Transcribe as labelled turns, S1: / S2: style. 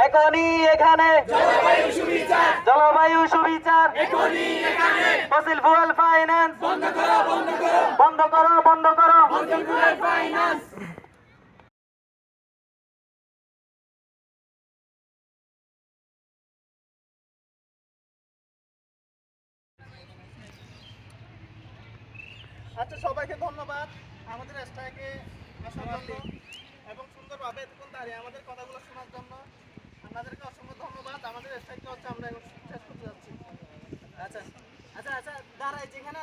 S1: এখনই এখানে জলবায়ু সুবিচার ফসিল ফুয়েল ফাইন্যান্স বন্ধ করো
S2: আচ্ছা, সবাইকে ধন্যবাদ আমাদের স্ট্রাইকে আসার জন্য এবং সুন্দরভাবে এতক্ষণ দাঁড়িয়ে আমাদের কথাগুলো শোনার জন্য আপনাদেরকে অসংখ্য ধন্যবাদ। আমাদের স্ট্রাইকটা হচ্ছে আমরা এখন শেষ করতে যাচ্ছি। আচ্ছা আচ্ছা আচ্ছা, দাঁড়াই যেখানে